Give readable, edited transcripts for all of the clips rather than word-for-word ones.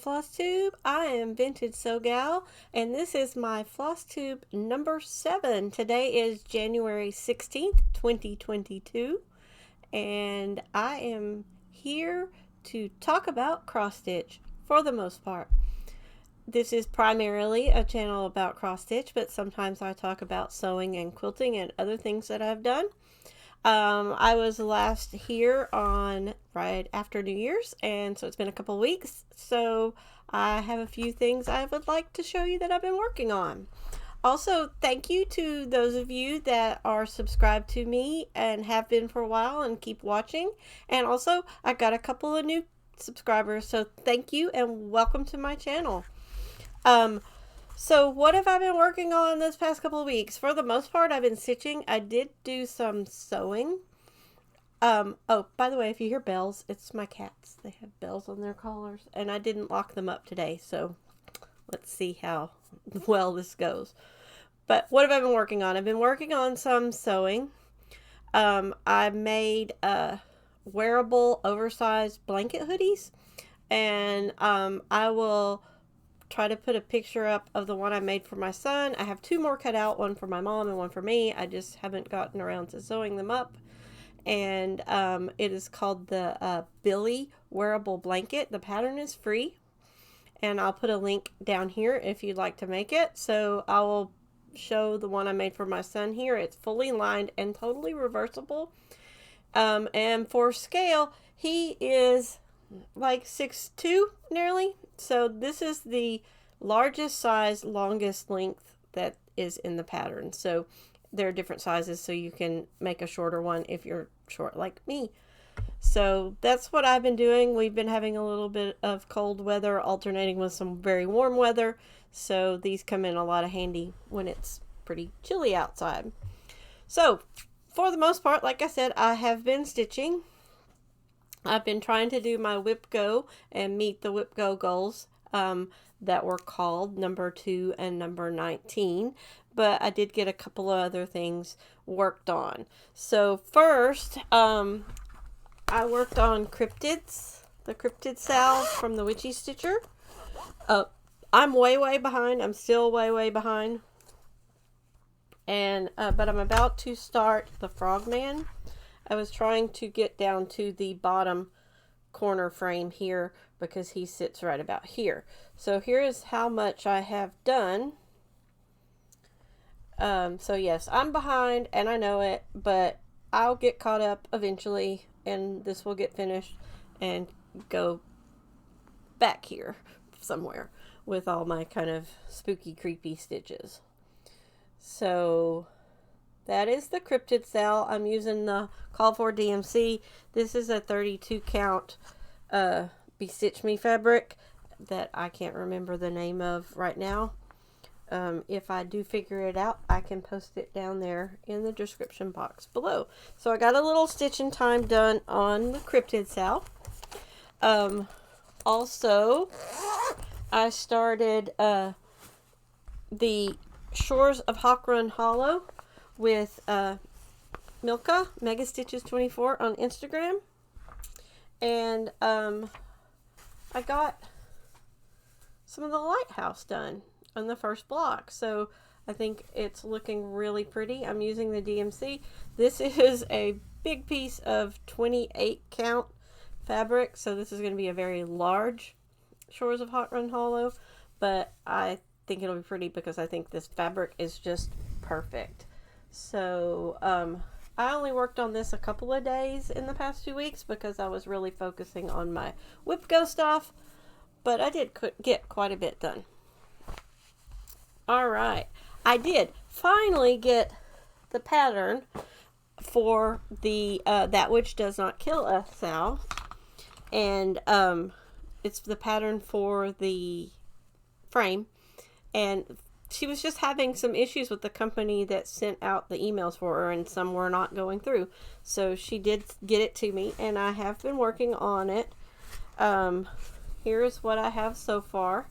Flosstube. I am VintageSewGal, and this is my Flosstube number 7. Today is January 16th, 2022, and I am here to talk about cross stitch for the most part. This is primarily a channel about cross stitch, but sometimes I talk about sewing and quilting and other things that I've done. I was last here on right after New Year's, and so it's been a couple weeks, so I have a few things I would like to show you that I've been working on. Also, thank you to those of you that are subscribed to me and have been for a while and keep watching. And also, I got a couple of new subscribers, so thank you and welcome to my channel. So what have I been working on this past couple of weeks? For the most part, I've been stitching. I did do some sewing. Oh, by the way, if you hear bells, it's my cats. They have bells on their collars, and I didn't lock them up today, so let's see how well this goes. But what have I been working on? I've been working on some sewing. I made wearable oversized blanket hoodies, and I will try to put a picture up of the one I made for my son. I have 2 more cut out, one for my mom and one for me. I just haven't gotten around to sewing them up. And it is called the Billy Wearable Blanket. The pattern is free, and I'll put a link down here if you'd like to make it. So I will show the one I made for my son here. It's fully lined and totally reversible. And for scale, he is like 6'2" nearly. So this is the largest size, longest length that is in the pattern. So there are different sizes, so you can make a shorter one if you're short like me. So that's what I've been doing. We've been having a little bit of cold weather alternating with some very warm weather, so these come in a lot of handy when it's pretty chilly outside. So for the most part, like I said, I have been stitching. I've been trying to do my WIPGO and meet the WIPGO goals that were called number 2 and number 19, but I did get a couple of other things worked on. So first, I worked on cryptids, the cryptid salve from the Witchy Stitcher. I'm way behind. I'm still way behind. And but I'm about to start the Frogman. I was trying to get down to the bottom corner frame here because he sits right about here. So here is how much I have done. So yes, I'm behind and I know it, but I'll get caught up eventually and this will get finished and go back here somewhere with all my kind of spooky, creepy stitches. So that is the cryptid cell. I'm using the Call for DMC. This is a 32 count Bestitch Me fabric that I can't remember the name of right now. If I do figure it out, I can post it down there in the description box below. So I got a little stitching time done on the cryptid cell. Also, I started the Shores of Hawk Run Hollow with Milka, Mega Stitches 24 on Instagram. And I got some of the lighthouse done on the first block. So I think it's looking really pretty. I'm using the DMC. This is a big piece of 28 count fabric. So this is going to be a very large Shores of Hawk Run Hollow. But I think it'll be pretty because I think this fabric is just perfect. So I only worked on this a couple of days in the past 2 weeks because I was really focusing on my WIPGO stuff, but I did get quite a bit done. All right, I did finally get the pattern for the That Which Does Not Kill Us Sal, and it's the pattern for the frame, and she was just having some issues with the company that sent out the emails for her, and some were not going through. So she did get it to me, and I have been working on it. here's what I have so far.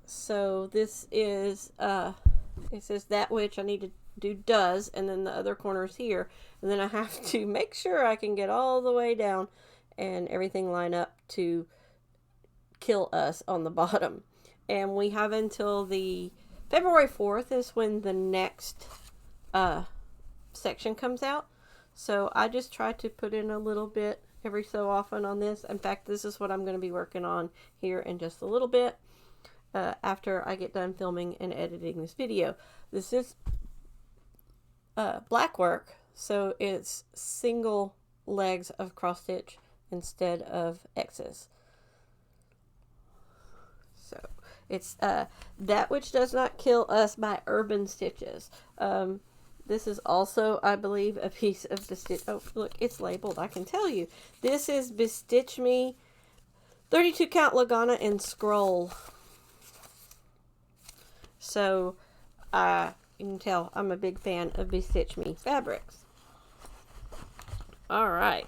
So this is, it says that which I need to do does, and then the other corner is here. And then I have to make sure I can get all the way down and everything line up to kill us on the bottom. And we have until the February 4th is when the next section comes out. So I just try to put in a little bit every so often on this. In fact, this is what I'm going to be working on here in just a little bit after I get done filming and editing this video. This is black work, so it's single legs of cross stitch instead of X's. So it's That Which Does Not Kill Us by Urban Stitches. This is also, I believe, a piece of the stitch. Oh, look, it's labeled. I can tell you. This is Bestitch Me 32 count Lagana and Scroll. So, you can tell I'm a big fan of Bestitch Me fabrics. All right.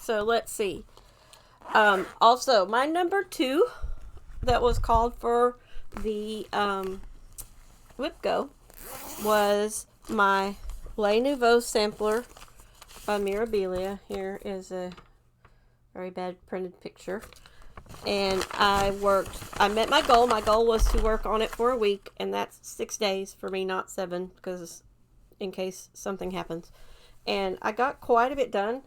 So, let's see. Also, my number 2 that was called for the WIPGO was my Les Nouveaux sampler by Mirabilia. Here is a very bad printed picture. And I met my goal. My goal was to work on it for a week, and that's 6 days for me, not 7, because in case something happens. And I got quite a bit done.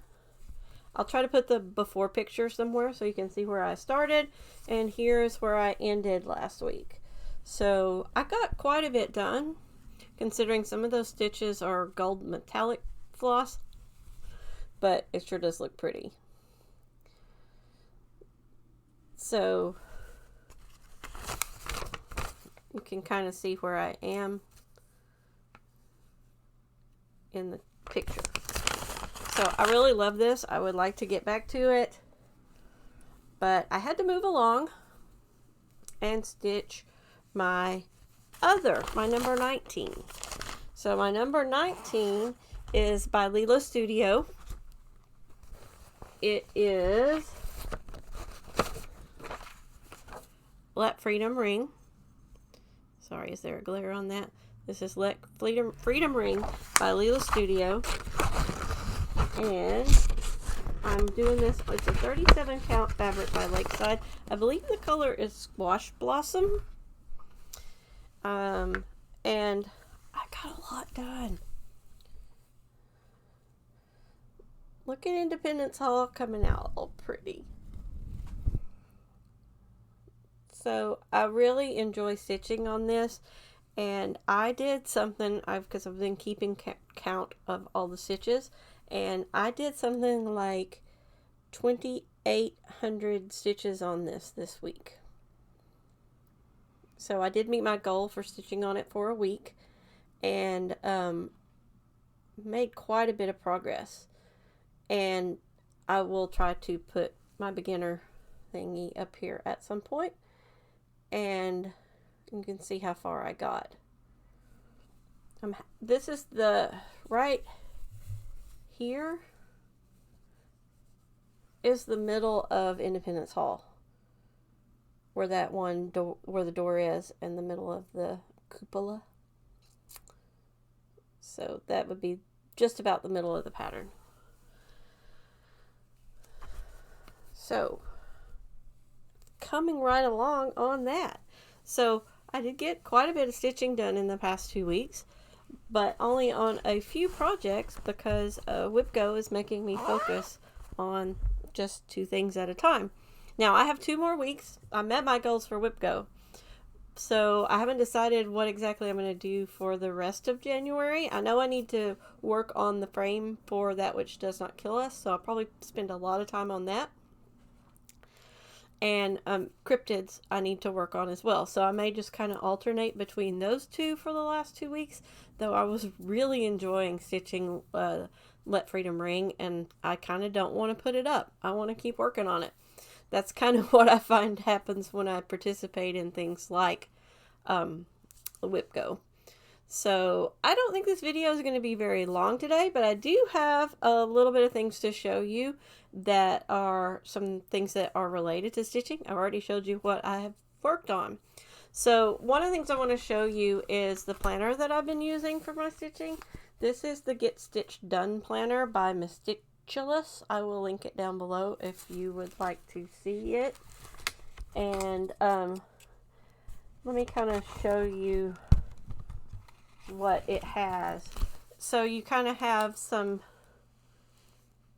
I'll try to put the before picture somewhere so you can see where I started, and here's where I ended last week. So I got quite a bit done, considering some of those stitches are gold metallic floss, but it sure does look pretty. So you can kind of see where I am in the picture. So I really love this. I would like to get back to it, but I had to move along and stitch my number 19. So my number 19 is by Lila Studio. It is Let Freedom Ring. Sorry, is there a glare on that? This is Let Freedom Ring by Lila Studio. And I'm doing this. It's a 37 count fabric by Lakeside. I believe the color is Squash Blossom. And I got a lot done. Look at Independence Hall coming out all pretty. So I really enjoy stitching on this, and I did something, because I've been keeping count of all the stitches, and I did something like 2,800 stitches on this week. So I did meet my goal for stitching on it for a week, and made quite a bit of progress. And I will try to put my beginner thingy up here at some point, and you can see how far I got. This is the right here is the middle of Independence Hall, where that one door, where the door is, in the middle of the cupola. So that would be just about the middle of the pattern. So coming right along on that. So I did get quite a bit of stitching done in the past 2 weeks, but only on a few projects, because WIPGO is making me focus on just 2 things at a time. Now I have 2 more weeks. I met my goals for WIPGO, so I haven't decided what exactly I'm going to do for the rest of January. I know I need to work on the frame for That Which Does Not Kill Us, so I'll probably spend a lot of time on that. And cryptids I need to work on as well. So I may just kind of alternate between those 2 for the last 2 weeks. Though I was really enjoying stitching Let Freedom Ring, and I kind of don't want to put it up. I want to keep working on it. That's kind of what I find happens when I participate in things like WIPGO. So I don't think this video is going to be very long today, but I do have a little bit of things to show you that are some things that are related to stitching. I've already showed you what I have worked on. So one of the things I want to show you is the planner that I've been using for my stitching. This is the Get Stitched Done planner by Miss Stitchulous. I will link it down below if you would like to see it. And let me kind of show you what it has. So you kind of have some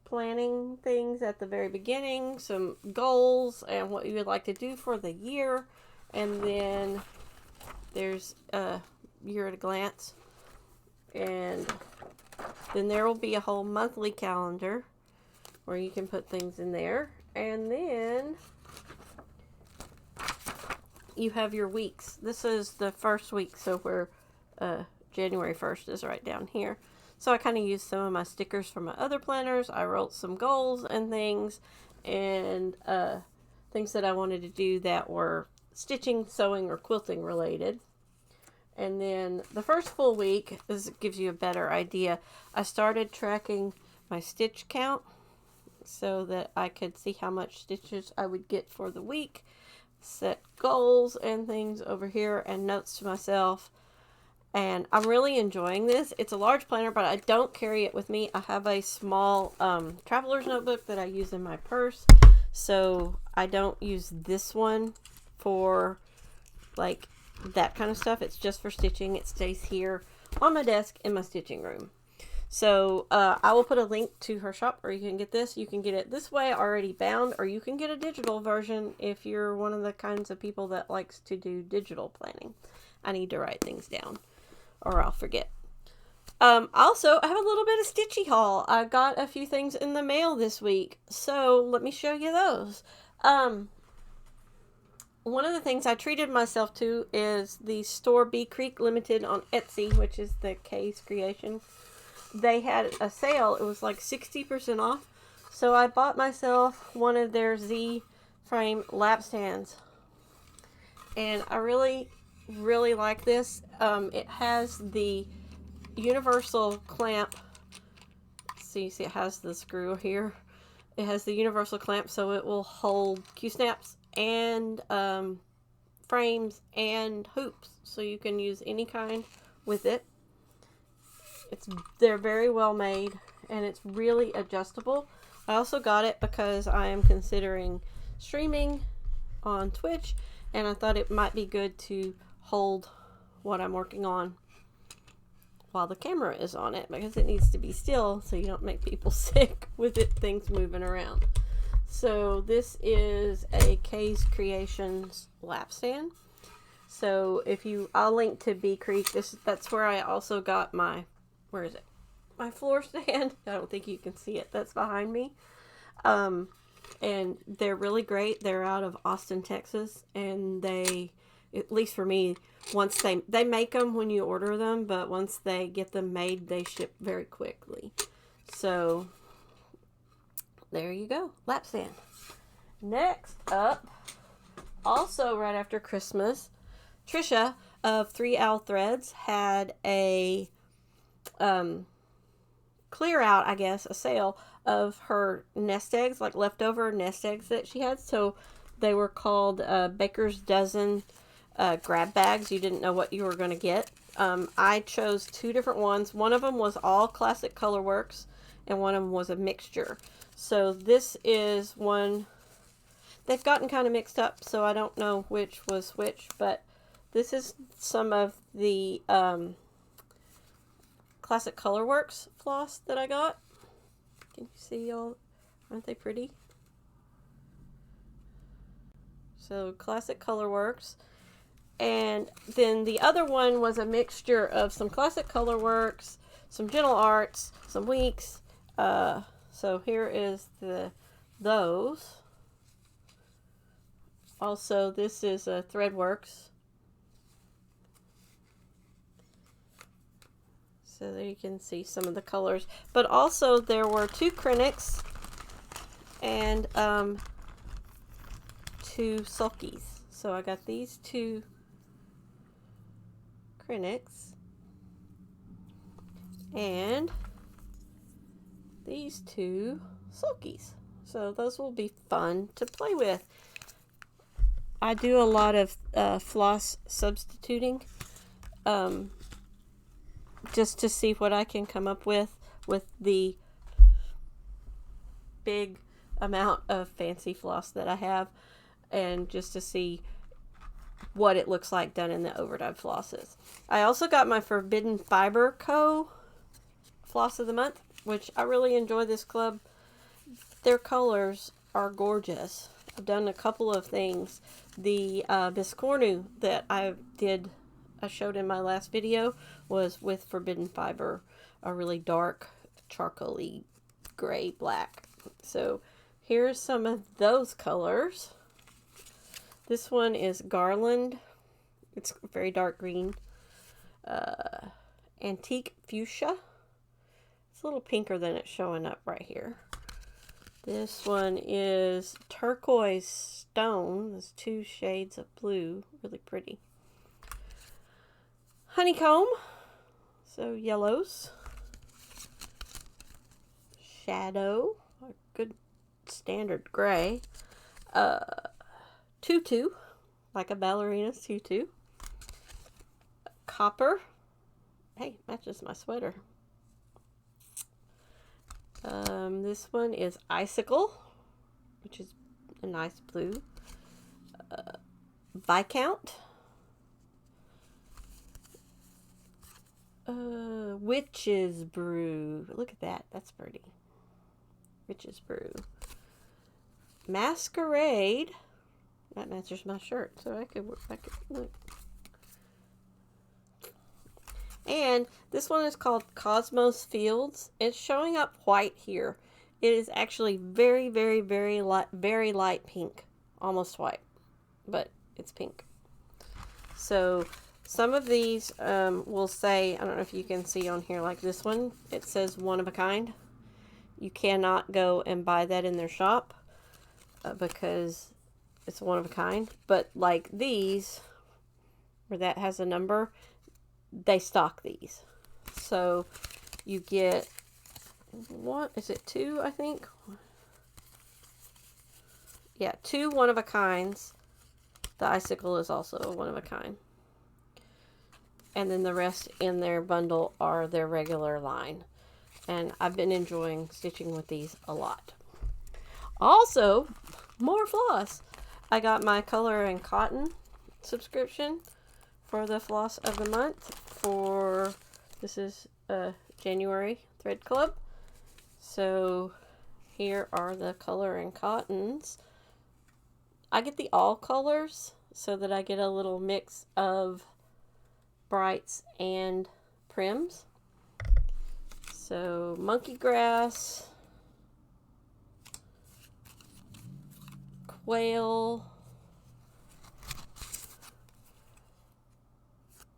planning things at the very beginning, some goals and what you would like to do for the year, and then there's a year at a glance, and then there will be a whole monthly calendar where you can put things in there, and then you have your weeks. This is the first week, so we're January 1st is right down here. So I kind of used some of my stickers from my other planners. I wrote some goals and things, and things that I wanted to do that were stitching, sewing, or quilting related. And then the first full week, this gives you a better idea. I started tracking my stitch count so that I could see how much stitches I would get for the week, set goals and things over here, and notes to myself. And I'm really enjoying this. It's a large planner, but I don't carry it with me. I have a small traveler's notebook that I use in my purse. So I don't use this one for like that kind of stuff. It's just for stitching. It stays here on my desk in my stitching room. So I will put a link to her shop, or you can get this. You can get it this way already bound, or you can get a digital version if you're one of the kinds of people that likes to do digital planning. I need to write things down, or I'll forget. Also, I have a little bit of Stitchy Haul. I got a few things in the mail this week, so let me show you those. One of the things I treated myself to is the store Bee Creek Limited on Etsy, which is the Kay's Creation. They had a sale. It was like 60% off. So I bought myself one of their Z-frame lap stands. And I really like this. It has the universal clamp. So you see it has the screw here. It has the universal clamp, so it will hold Q-snaps and frames and hoops. So you can use any kind with it. They're very well made, and it's really adjustable. I also got it because I am considering streaming on Twitch, and I thought it might be good to hold what I'm working on while the camera is on it, because it needs to be still so you don't make people sick with things moving around. So this is a Kay's Creations lap stand. So I'll link to Bee Creek. That's where I also got my, where is it? My floor stand. I don't think you can see it. That's behind me. And they're really great. They're out of Austin, Texas, and they, at least for me, once they make them when you order them, but once they get them made, they ship very quickly. So there you go, lap stand. Next up, also right after Christmas, Trisha of 3 Owl Threads had a clear out, I guess, a sale of her nest eggs, like leftover nest eggs that she had. So they were called Baker's Dozen grab bags. You didn't know what you were going to get. I chose 2 different ones. One of them was all classic colorworks, and one of them was a mixture. So this is one. They've gotten kind of mixed up, so I don't know which was which, but this is some of the classic colorworks floss that I got. Can you see all? Aren't they pretty? So classic colorworks. And then the other one was a mixture of some classic colorworks, some gentle arts, some weeks. So here is those. Also, this is Threadworks. So there you can see some of the colors. But also there were 2 Krennics and 2 Sulkies. So I got these 2 Krennics. and these two Sulkies. So those will be fun to play with. I do a lot of floss substituting, just to see what I can come up with the big amount of fancy floss that I have, and just to see what it looks like done in the overdone flosses. I also got my Forbidden Fiber Co. Floss of the Month, which I really enjoy this club. Their colors are gorgeous. I've done a couple of things. The Biscornu that I showed in my last video was with Forbidden Fiber, a really dark charcoaly gray black. So here's some of those colors. This one is Garland. It's very dark green. Antique Fuchsia. It's a little pinker than it's showing up right here. This one is Turquoise Stone. There's 2 shades of blue. Really pretty. Honeycomb. So yellows. Shadow. A good standard gray. Tutu. Like a ballerina's tutu. Copper. Hey, matches my sweater. This one is Icicle, which is a nice blue. Viscount. Witch's Brew. Look at that. That's pretty. Witch's Brew. Masquerade. That matches my shirt, so I could look. And this one is called Cosmos Fields. It's showing up white here. It is actually very, very, very light pink. Almost white. But it's pink. So some of these will say, I don't know if you can see on here, like this one, it says one of a kind. You cannot go and buy that in their shop because it's one of a kind. But like these, where that has a number, they stock these. So you get, what is it, 2, I think? Yeah, 2 one of a kinds. The Icicle is also a one of a kind. And then the rest in their bundle are their regular line. And I've been enjoying stitching with these a lot. Also, more floss. I got my Color and Cotton subscription for the floss of the month for, this is January Thread Club. So here are the Color and Cottons. I get the all colors so that I get a little mix of brights and prims. So Monkey Grass, Quail,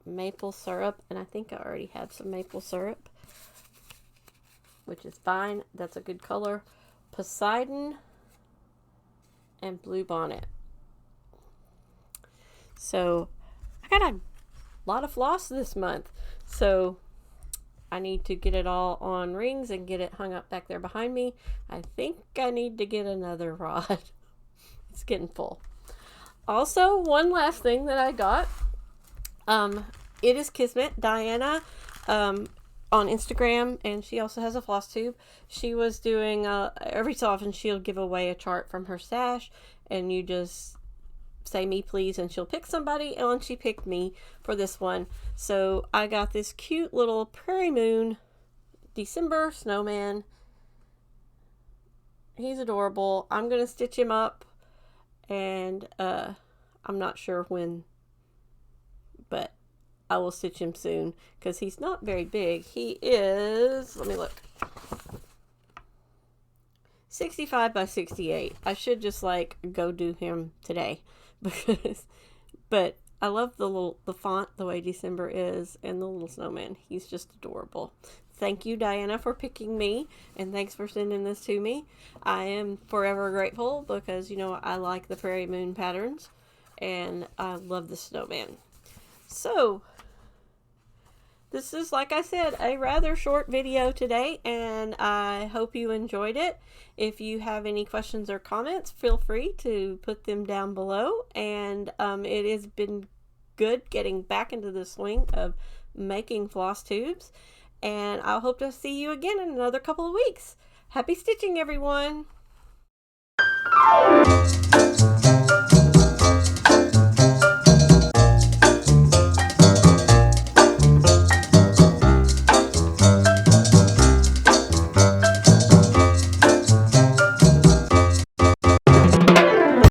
Maple Syrup, and I think I already have some maple syrup, which is fine. That's a good color. Poseidon and Blue Bonnet. So I got a lot of floss this month, so I need to get it all on rings and get it hung up back there behind me. I think I need to get another rod. It's getting full. Also, one last thing that I got, it is Kismet Diana on Instagram, and she also has a Flosstube. She was doing every so often she'll give away a chart from her stash, and you just say me please and she'll pick somebody, and she picked me for this one. So I got this cute little Prairie Moon December snowman. He's adorable. I'm gonna stitch him up, and I'm not sure when, but I will stitch him soon because he's not very big. He is, let me look, 65 by 68. I should just like go do him today because, but I love the font, the way December is, and the little snowman. He's just adorable. Thank you, Diana, for picking me, and thanks for sending this to me. I am forever grateful because, you know, I like the Prairie Moon patterns, and I love the snowman. So this is, like I said, a rather short video today, and I hope you enjoyed it. If you have any questions or comments, feel free to put them down below. And it has been good getting back into the swing of making floss tubes, and I'll hope to see you again in another couple of weeks. Happy stitching, everyone!